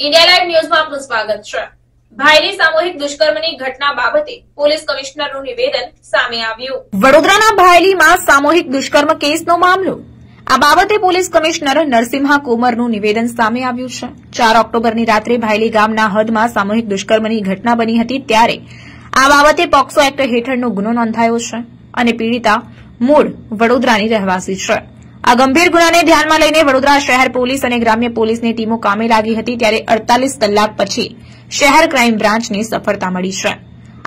India live news में आपનું સ્વાગત છે। ભાઈની સામૂહિક દુષ્કર્મની ઘટના બાબતે પોલીસ કમિશનરનું નિવેદન સામે આવ્યું। વડોદરાના ભાયલીમાં સામૂહિક દુષ્કર્મ કેસનો મામલો। આ બાબતે પોલીસ કમિશનર નરસિંહા કુમારનું નિવેદન સામે આવ્યું છે। 4 ઓક્ટોબરની રાત્રે ભાયલી ગામના હદમાં સામૂહિક દુષ્કર્મની ઘટના બની હતી, ત્યારે આ બાબતે પોક્સો એક્ટ હેઠળનો ગુનો નોંધાયો છે અને પીડિતા મૂળ વડોદરાની રહેવાસી છે। આ ગંભીર ગુનાને ધ્યાનમાં લઈને વડોદરા શહેર પોલીસ અને ગ્રામ્ય પોલીસની ટીમો કામે લાગી હતી, ત્યારે 48 કલાક પછી શહેર ક્રાઇમ બ્રાન્ચને સફળતા મળી છે।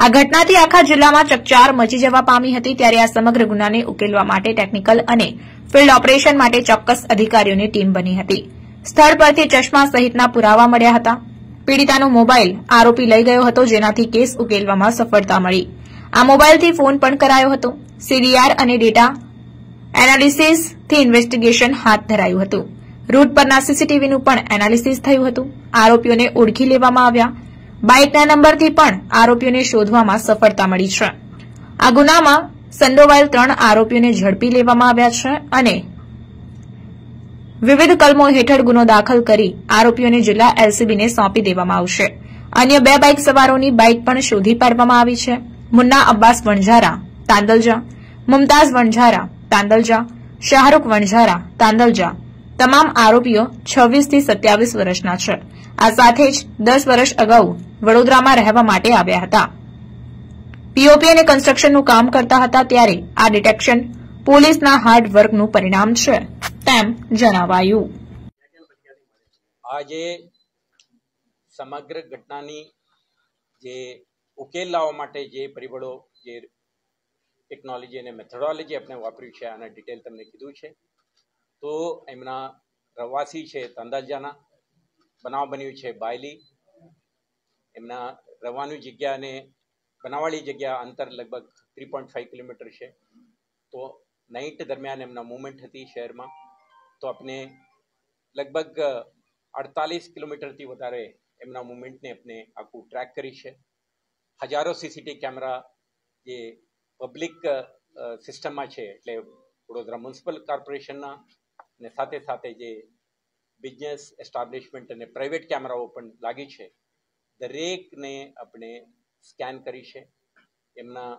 આ ઘટનાથી આખા જિલ્લામાં ચકચાર મચી જવા પામી હતી, ત્યારે આ સમગ્ર ગુનાને ઉકેલવા માટે ટેકનિકલ અને ફિલ્ડ ઓપરેશન માટે ચોક્કસ અધિકારીઓની ટીમ બની હતી। સ્થળ પરથી ચશ્મા સહિતના પુરાવા મળ્યા હતા। પીડિતાનો મોબાઈલ આરોપી લઈ ગયો હતો, જેનાથી કેસ ઉકેલવામાં સફળતા મળી। આ મોબાઈલથી ફોન પણ કરાયો હતો। સીડીઆર અને ડેટા એનાલિસિસથી ઇન્વેસ્ટિગેશન હાથ ધરાયું હતું। રૂટ પરના સીસીટીવીનું પણ એનાલિસિસ થયું હતું। આરોપીઓને ઓળખી લેવામાં આવ્યા। બાઇકના નંબરથી પણ આરોપીઓને શોધવામાં સફળતા મળી છે। આ ગુનામાં સંડોવાયેલ 3 આરોપીઓને ઝડપી લેવામાં આવ્યા છે અને વિવિધ કલમો હેઠળ ગુનો દાખલ કરી આરોપીઓને જિલ્લા એલસીબીને સોંપી દેવામાં આવશે। અન્ય 2 બાઇક સવારોની બાઇક પણ શોધી પાડવામાં આવી છે। મુન્ના અબ્બાસ વણઝારા, તાંદલજા, મુમતાઝ વણઝારા, તાંદલજા, શાહરૂખ વણઝારા, તાંદલજા તમામ આરોપીઓ 26 થી 27 વર્ષના છે। આ સાથે જ 10 વર્ષ અગાઉ વડોદરામાં રહેવા માટે આવ્યા હતા। પીઓપી અને કન્સ્ટ્રક્શનનું કામ કરતા હતા, ત્યારે આ ડિટેક્શન પોલીસના હાર્ડ વર્કનું પરિણામ છે તેમ જણાવાયું। આજે સમગ્ર ઘટનાની જે ઉકેલ લાવવા માટે જે પરિબળો, જે ટેકનોલોજી અને મેથોડોલોજી આપણે વાપર્યું છે, આના ડિટેલ તમને કીધું છે। તો એમના રહેવાસી છે તાંદલજાના, બનાવ બન્યું છે બાયલી। એમના રહેવાની જગ્યા અને બનાવવાળી જગ્યા અંતર લગભગ 3.5 કિલોમીટર છે। તો નાઇટ દરમિયાન એમના મૂવમેન્ટ હતી શહેરમાં, તો આપણે લગભગ 48 કિલોમીટરથી વધારે એમના મૂવમેન્ટને આપણે આખું ટ્રેક કરી છે। હજારો સીસીટીવી કેમેરા જે પબ્લિક સિસ્ટમમાં છે, એટલે વડોદરા મ્યુનિસિપલ કોર્પોરેશનના અને સાથે સાથે જે બિઝનેસ એસ્ટાબ્લિશમેન્ટ અને પ્રાઇવેટ કેમેરાઓ પણ લાગી છે, દરેકને આપણે સ્કેન કરી છે। એમના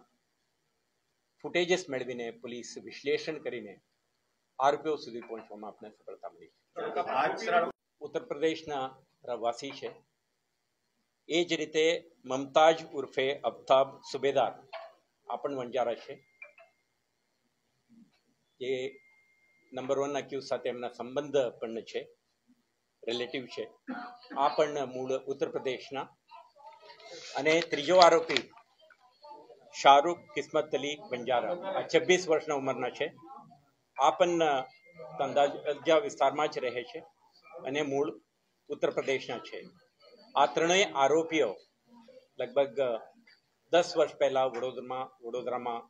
ફૂટેજીસ મેળવીને પોલીસ વિશ્લેષણ કરીને આરોપીઓ સુધી પહોંચવામાં આપણે સફળતા મળી છે। ઉત્તર પ્રદેશના રહેવાસી છે। એ જ રીતે મમતાજ ઉર્ફે અફતાબ સુબેદાર આ પણ વણઝારા છે, જે નંબર 1 અક્યુઝ સાથે એમના સંબંધ પણ છે, રિલેટિવ છે। આ પણ મૂળ ઉત્તર પ્રદેશના। અને ત્રીજો આરોપી શાહરૂખ કિસ્મત અલી વણઝારા, આ 26 વર્ષના ઉંમરના છે। આ પણ તાંદલજા વિસ્તારમાં જ રહે છે અને મૂળ ઉત્તર પ્રદેશના છે। આ ત્રણેય આરોપીઓ લગભગ 10 વર્ષ પહેલા વડોદરામાં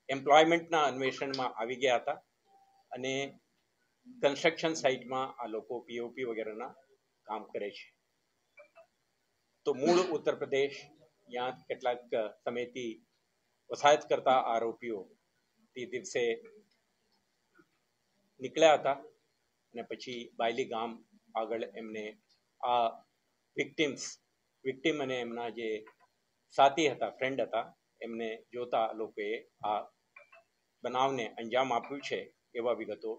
એમ્પ્લોયમેન્ટના અન્વેષણમાં આવી ગયા હતા અને કન્સ્ટ્રક્શન સાઇટમાં આ લોકો પીઓપી વગેરેના કામ કરે છે। તો મૂળ ઉત્તર પ્રદેશ, ત્યાં કેટલાક સમયથી વસાહત કરતા આરોપીઓ તે દિવસે નીકળ્યા હતા અને પછી બાયલી ગામ આગળ એમને આ વિક્ટિમ અને એમના જે સાથી હતા, ફ્રેન્ડ હતા, એમને જોતા લોકોએ આ બનાવને અંજામ આપ્યું છે, એવા વિગતો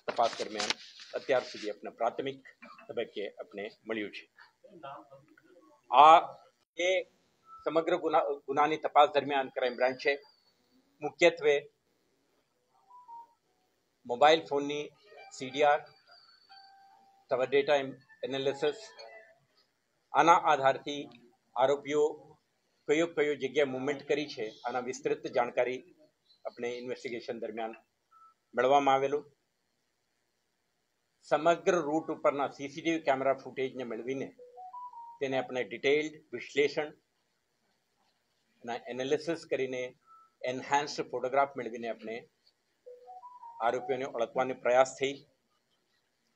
તપાસ દરમિયાન અત્યાર સુધી આપણે પ્રાથમિક તબક્કે આપણે મળ્યું છે। આ એ સમગ્ર ગુનાની તપાસ દરમિયાન ક્રાઇમ બ્રાન્ચે મુખ્યત્વે મોબાઈલ ફોનની સીડીઆર, ડેટા એનાલિસિસ, આના આધારથી આરોપીઓ કયો જગ્યાએ મૂવમેન્ટ કરી છે, આના વિસ્તૃત જાણકારી આપણે ઇન્વેસ્ટિગેશન દરમિયાન મેળવવામાં આવેલું। સમગ્ર રૂટ ઉપરના સીસીટીવી કેમેરા ફૂટેજને મેળવીને તેને આપણે ડિટેઇલ્ડ વિશ્લેષણ અને એનાલિસિસ કરીને એન્હાન્સ્ડ ફોટોગ્રાફ મેળવીને આપણે આરોપીઓને ઓળખવાનો પ્રયાસ થઈ।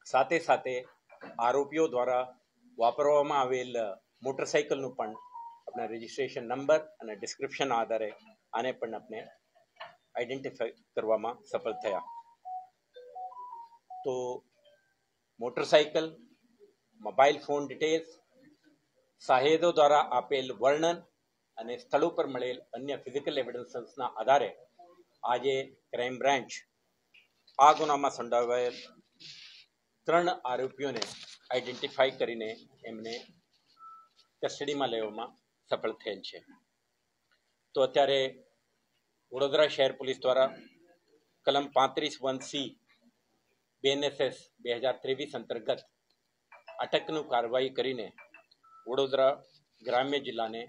સાથે સાથે આરોપીઓ દ્વારા વાપરવામાં આવેલ મોટરસાઇકલનું પણ આપણે રજિસ્ટ્રેશન નંબર અને ડિસ્ક્રિપ્શન આધારે આને પણ આપણે આઈડેન્ટિફાઈ કરવામાં સફળ થયા। તો મોટરસાઇકલ મોબાઈલ ફોન ડિટેલ્સ, સાહેદો દ્વારા આપેલ વર્ણન અને સ્થળ ઉપર મળેલ અન્ય ફિઝિકલ એવિડન્સીસના આધારે આજે ક્રાઇમ બ્રાન્ચ આ ગુનામાં સંડોવાયેલ 3 આરોપીઓને આઈડેન્ટિફાઈ કરીને એમને કસ્ટડીમાં લેવામાં સફળ થયેલ છે. તો અત્યારે વડોદરા શહેર પોલીસ દ્વારા કલમ 35(1)C BNSS 2023 અંતર્ગત અટકનું કાર્યવાહી કરીને વડોદરા ગ્રામ્ય જિલ્લાને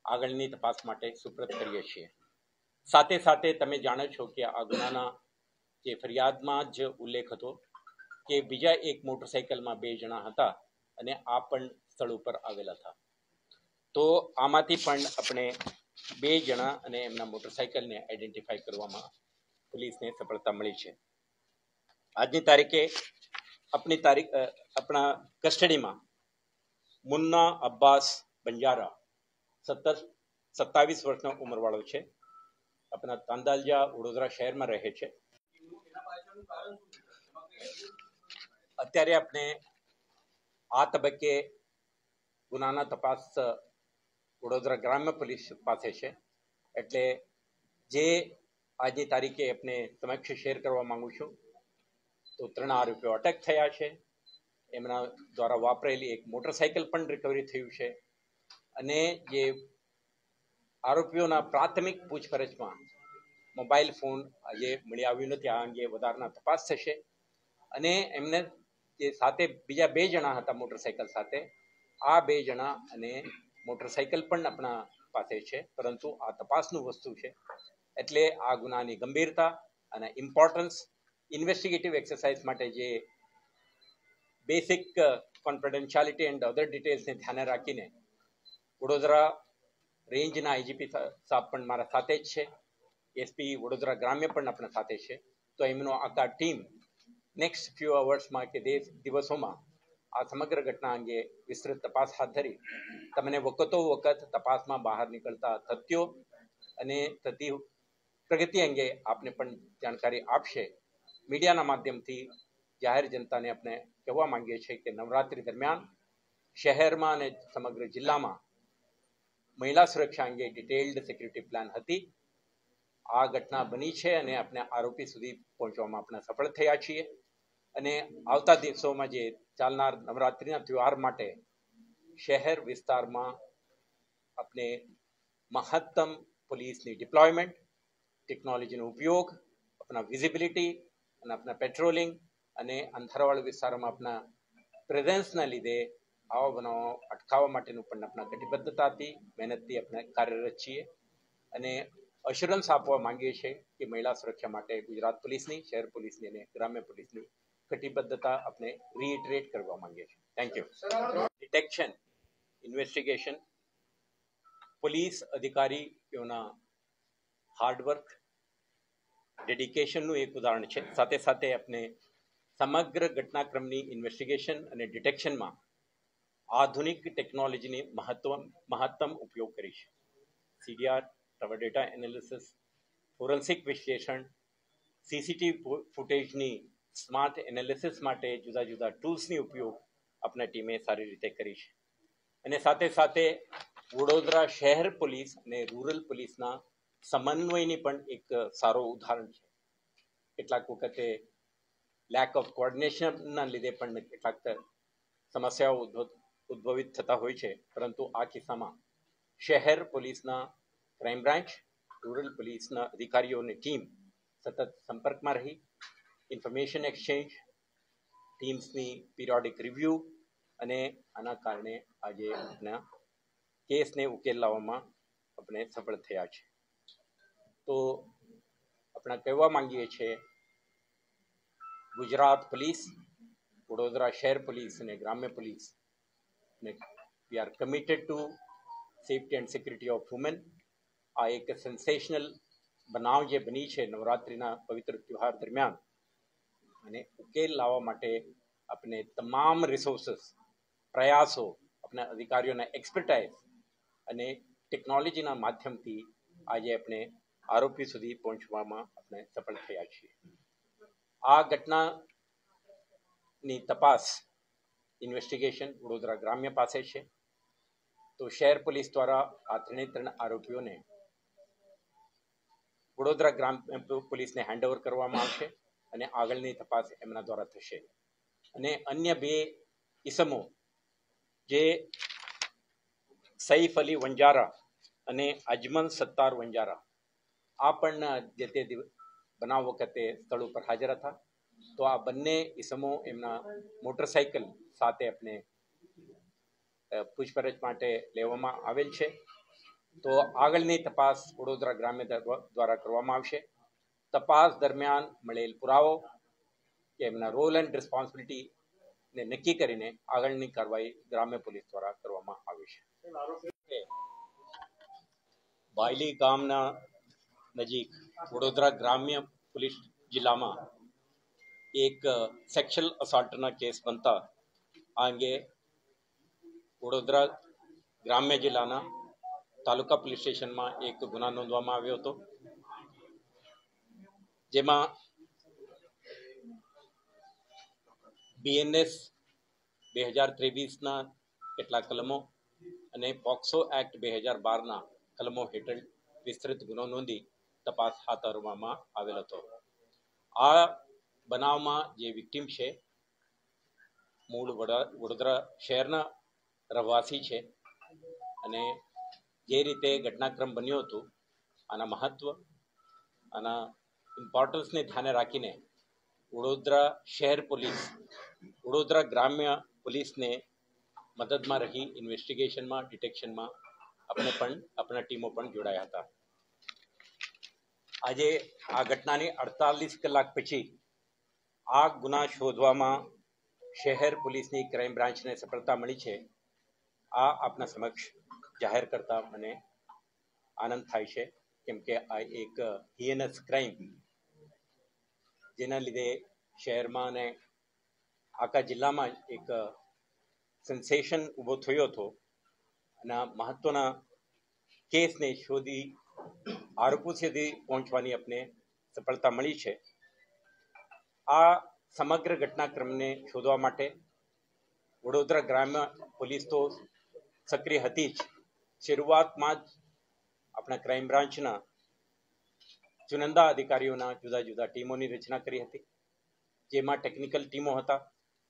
આગળની તપાસ માટે સુપ્રત કરીએ છીએ. સાથે સાથે તમે જાણો છો કે આ ગુનાના જે ફરિયાદમાં જ ઉલ્લેખ હતો કે બીજા એક મોટરસાઇકલમાં 2 જણા હતા અને આ પણ સ્થળ ઉપર આવેલા હતા. તો આમાંથી પણ આપણે 2 જણા અને એમના મોટરસાઇકલને આઈડેન્ટિફાઈ કરવામાં પોલીસને સફળતા મળી છે. આજની તારીખે આપણા કસ્ટડીમાં મુન્ના અબ્બાસ બંજારા 27 વર્ષનો ઉંમરવાળો છે. આપણા તાંદાલજા વડોદરા શહેરમાં રહે છે. અત્યારે આપણે આ તબક્કે ગુનાના તપાસ વડોદરા ગ્રામ્ય પોલીસ પાસે છે. એટલે જે આજની તારીખે આપણે સમક્ષ શેર કરવા માંગુ છું તો 3 આરોપીઓ અટક થયા છે. એમના દ્વારા વાપરેલી એક મોટરસાઇકલ પણ રિકવરી થયું છે. અને જે આરોપીઓના પ્રાથમિક પૂછપરછમાં મોબાઈલ ફોન આજે મળી આવ્યું નથી. આ અંગે વધારાના તપાસ થશે. અને એમને જે સાથે બીજા 2 જણા હતા મોટરસાઇકલ સાથે, આ 2 જણા અને મોટરસાઇકલ પણ આપણા પાસે છે. પરંતુ આ તપાસનું વસ્તુ છે. એટલે આ ગુનાની ગંભીરતા અને ઇમ્પોર્ટન્સ ઇન્વેસ્ટિગેટિવ એક્સરસાઇઝ માટે જે બેસિક કોન્ફિડેન્શિયાલિટી એન્ડ અધર ડિટેલ્સને ધ્યાને રાખીને વડોદરા રેન્જના આઈજીપી સાહેબ પણ મારા સાથે જ છે. એસપી વડોદરા ગ્રામ્ય પણ આપણા સાથે છે. તો એમનો આખા ટીમ નેક્સ્ટ ફ્યુ અવર્સમાં કે દિવસોમાં આ સમગ્ર ઘટના અંગે વિસ્તૃત તપાસ હાથ ધરી તમને વખતો વખત તપાસમાં બહાર નીકળતા તથ્યો અને થતી પ્રગતિ અંગે આપને પણ જાણકારી આપશે. મીડિયાના માધ્યમથી જાહેર જનતાને આપણે કહેવા માંગીએ છીએ કે નવરાત્રી દરમિયાન શહેરમાં અને સમગ્ર જિલ્લામાં મહિલા સુરક્ષા અંગે ડિટેલ્ડ સિક્યુરિટી પ્લાન હતી. આ ઘટના બની છે અને આપણે આરોપી સુધી પહોંચવામાં આપણે સફળ થયા છીએ. અને આવતા દિવસોમાં જે ચાલનાર નવરાત્રિના તહેવાર માટે શહેર વિસ્તારમાં આપણે મહત્તમ પોલીસની ડિપ્લોયમેન્ટ, ટેકનોલોજીનો ઉપયોગ, આપણા વિઝિબિલિટી અને આપણા પેટ્રોલિંગ અને અંતરાળવાળા વિસ્તારોમાં આપણા પ્રેઝન્સના લીધે આવા બનાવો અટકાવવા માટેનું પણ આપણા કટિબદ્ધતાથી મહેનતથી આપણે કાર્યરત છીએ. અને અશ્યોરન્સ આપવા માંગીએ છીએ કે મહિલા સુરક્ષા માટે ગુજરાત પોલીસની, શહેર પોલીસની અને ગ્રામ્ય પોલીસની કટિબદ્ધતા આપણે રીઇટરેટ કરવા માંગીએ છીએ. Thank you. Detection, investigation, police અધિકારીઓના હાર્ડવર્ક, ડેડિકેશનનું એક ઉદાહરણ છે. સાથે સાથે આપણે સમગ્ર ઘટનાક્રમની ઇન્વેસ્ટિગેશન અને ડિટેક્શનમાં આધુનિક ટેકનોલોજીની મહત્તમ ઉપયોગ કરી છે. CDR, tower data analysis, forensic વિશ્લેષણ, સીસીટીવી ફૂટેજની સ્માર્ટ એનાલિસિસ માટે જુદા જુદા ટૂલ્સની ઉપયોગ આપણા ટીમે સારી રીતે કરી છે. અને સાથે સાથે વડોદરા શહેર પોલીસ અને રૂરલ પોલીસના સમન્વયની પણ એક સારો ઉદાહરણ છે. કેટલાક વખતે લેક ઓફ કોઓર્ડિનેશનના લીધે પણ કેટલાક સમસ્યાઓ ઉદ્ભવિત થતા હોય છે. પરંતુ આ કિસ્સામાં શહેર પોલીસના ક્રાઇમ બ્રાન્ચ, રૂરલ પોલીસના અધિકારીઓની ટીમ સતત સંપર્કમાં રહી ઇન્ફોર્મેશન એક્સચેન્જ, ટીમ્સની પીરિયોડિક રિવ્યૂ અને આના કારણે આજે આપણા કેસને ઉકેલ લાવવામાં આપણે સફળ થયા છે. તો આપણે કહેવા માંગીએ છીએ ગુજરાત પોલીસ, વડોદરા શહેર પોલીસ અને ગ્રામ્ય પોલીસ ને we are committed to safety and security of women. આ એક સેન્સેશનલ બનાવ જે બની છે નવરાત્રિના પવિત્ર તહેવાર દરમિયાન, અને ઉકેલ લાવવા માટે આપણે તમામ રિસોર્સિસ, પ્રયાસો, આપણા અધિકારીઓના એક્સપર્ટાઇઝ અને ટેકનોલોજીના માધ્યમથી આજે આપણે આરોપી સુધી પહોંચવામાં આપણે સફળ થયા છીએ. આ ઘટનાની તપાસ ઇન્વેસ્ટિગેશન વડોદરા ગ્રામ્ય પાસે છે. તો શહેર પોલીસ દ્વારા આ ત્રણ આરોપીઓને વડોદરા ગ્રામ્ય પોલીસને હેન્ડઓવર કરવામાં આવશે અને આગળની તપાસ એમના દ્વારા થશે. અને અન્ય બે ઇસમો જે સૈફ અલી વંજારા અને અજમલ સત્તાર વંજારા આ પણ જે તે બનાવ વખતે સ્થળ ઉપર હાજર હતા. તો આ બંને ઇસમો એમના મોટરસાઇકલ સાથે આપણે પૂછપરછ માટે લેવામાં આવેલ છે. તો આગળની તપાસ વડોદરા ગ્રામ્ય દ્વારા કરવામાં આવશે. તપાસ દરમિયાન મળેલ પુરાવો કે એમના રોલ એન્ડ રિસ્પોન્સિબિલિટીને નક્કી કરીને આગળની કાર્યવાહી ગ્રામ્ય પોલીસ દ્વારા કરવામાં આવી છે. બાયલી ગામના નજીક વડોદરા ગ્રામ્ય પોલીસ જિલ્લામાં એક સેક્સ્યુઅલ અસોલ્ટના કેસ બનતા આ અંગે વડોદરા ગ્રામ્ય જિલ્લાના તાલુકા પોલીસ સ્ટેશનમાં એક ગુના નોંધવામાં આવ્યો હતો, જેમાં BNS 2023ના કેટલાક કલમો અને પોક્સો એક્ટ 2012ના કલમો હેઠળ વિસ્તૃત ગુનો નોંધી તપાસ હાથ ધરવામાં આવેલ હતો. આ બનાવમાં જે વિક્ટિમ છે મૂળ વડોદરા શહેરના રહેવાસી છે અને જે રીતે ઘટનાક્રમ બન્યો હતો આના મહત્વ, આના ઇમ્પોર્ટન્સને ધ્યાને રાખીને વડોદરા શહેર પોલીસ વડોદરા ગ્રામ્ય પોલીસને મદદમાં રહી ઇન્વેસ્ટિગેશનમાં, ડિટેક્શનમાં આપણા ટીમો પણ જોડાયા હતા. આજે આ ઘટનાની 48 કલાક પછી આ ગુના શોધવામાં શહેર પોલીસની ક્રાઇમ બ્રાન્ચને સફળતા મળી છે. આ આપના સમક્ષ જાહેર કરતા મને આનંદ થાય છે, કેમ કે આ એક હિએનસ ક્રાઇમ જેના લીધે શહેરમાં અને આખા જિલ્લામાં એક સેન્સેશન ઊભો થયો હતો અને મહત્વના કેસને શોધી આરોપી સુધી પહોંચવાની આપણે સફળતા મળી છે. આ સમગ્ર ઘટનાક્રમને શોધવા માટે વડોદરા ગ્રામ્ય પોલીસ તો સક્રિય હતી જ. શરૂઆતમાં જ આપણા ક્રાઇમ બ્રાન્ચના ચુનંદા અધિકારીઓના જુદા જુદા ટીમોની રચના કરી હતી, જેમાં ટેકનિકલ ટીમો હતા.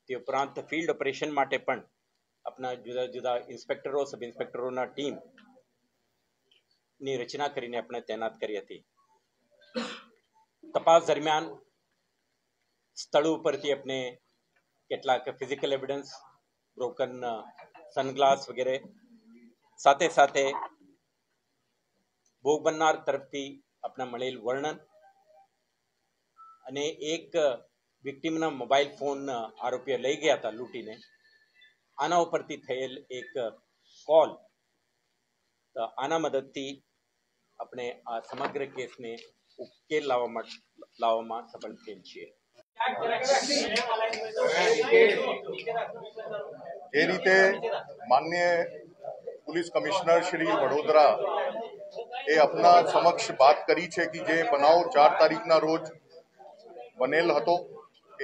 તે ઉપરાંત ફિલ્ડ ઓપરેશન માટે પણ આપણા જુદા જુદા ઇન્સ્પેક્ટરો, સબ ઇન્સ્પેક્ટરોના ટીમની રચના કરીને આપણે તૈનાત કરી હતી. તપાસ દરમિયાન સ્થળ ઉપરથી આપણે કેટલાક ફિઝિકલ એવિડન્સ, બ્રોકન સનગ્લાસ વગેરે, સાથે સાથે ભોગ બનનાર તરફથી આપણા મળેલ વર્ણન અને એક વિક્ટિમના મોબાઈલ ફોન આરોપીઓ લઈ ગયા હતા લૂંટીને, આના ઉપરથી થયેલ એક કોલ, તો આના મદદથી આપણે આ સમગ્ર કેસને ઉકેલ લાવવામાં સફળ થયેલ છીએ. જે રીતે માનનીય પોલીસ કમિશનર શ્રી વડોદરા એ આપના સમક્ષ વાત કરી છે કે જે બનાવ 4 તારીખના રોજ બનેલ હતો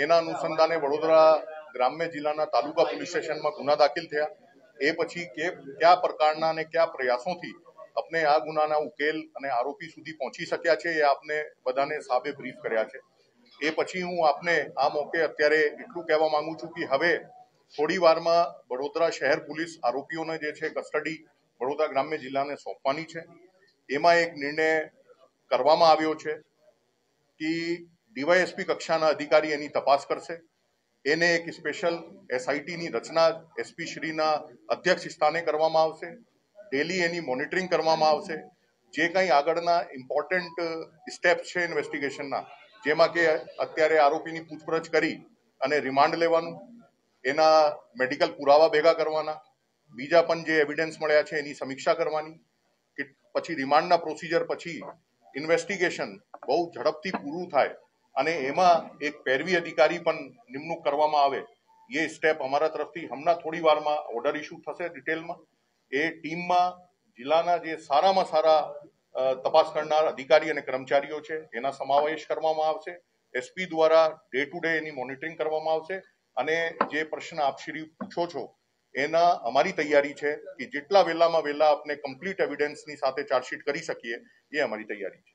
એના અનુસંધાને વડોદરા ગ્રામ્ય જિલ્લાના તાલુકા પોલીસ સ્ટેશનમાં ગુના દાખલ થયા. એ પછી કયા પ્રકારના અને કયા પ્રયાસોથી આપણે આ ગુનાના ઉકેલ અને આરોપી સુધી પહોંચી શક્યા છે એ આપને બધાને સાબે બ્રીફ કર્યા છે. એ પછી હું આપને આ મોકે અત્યારે એટલું કહેવા માંગુ છું કે હવે થોડી વારમાં વડોદરા શહેર પોલીસ આરોપીઓને જે છે કસ્ટડી વડોદરા ગ્રામ્ય જિલ્લાને સોંપવાની છે. એમાં એક નિર્ણય કરવામાં આવ્યો છે કે ડીવાયએસપી કક્ષાના અધિકારી એની તપાસ કરશે. એને એક સ્પેશિયલ એસઆઈટીની રચના એસપી શ્રીના અધ્યક્ષ સ્થાને કરવામાં આવશે. ડેલી એની મોનિટરિંગ કરવામાં આવશે. જે કંઈ આગળના ઇમ્પોર્ટન્ટ સ્ટેપ્સ છે ઇન્વેસ્ટિગેશનના, જેમાં કે અત્યારે આરોપીની પૂછપરછ કરી અને રિમાન્ડ લેવાનું, એના મેડિકલ પુરાવા ભેગા કરવાના, બીજા પણ જે એવિડન્સ મળ્યા છે એની સમીક્ષા કરવાની, કે પછી રિમાન્ડના પ્રોસિજર પછી ઇન્વેસ્ટિગેશન બહુ ઝડપથી પૂરું થાય અને એમાં એક પેરવી અધિકારી પણ નિમણૂક કરવામાં આવે. એ સ્ટેપ અમારા તરફથી હમણાં થોડી વારમાં ઓર્ડર ઇસ્યુ થશે ડિટેલમાં. એ ટીમમાં જિલ્લાના જે સારામાં સારા તપાસ કરનાર અધિકારી અને કર્મચારીઓ છે એના સમાવેશ કરવામાં આવશે. એસપી દ્વારા day to day any monitoring કરવામાં આવશે અને જે પ્રશ્ન આપ શ્રી પૂછો છો એના અમારી તૈયારી છે કે જેટલા વહેલામાં વહેલા આપણે કમ્પ્લીટ એવિડન્સની સાથે ચાર્જશીટ કરી શકીએ એ અમારી તૈયારી છે.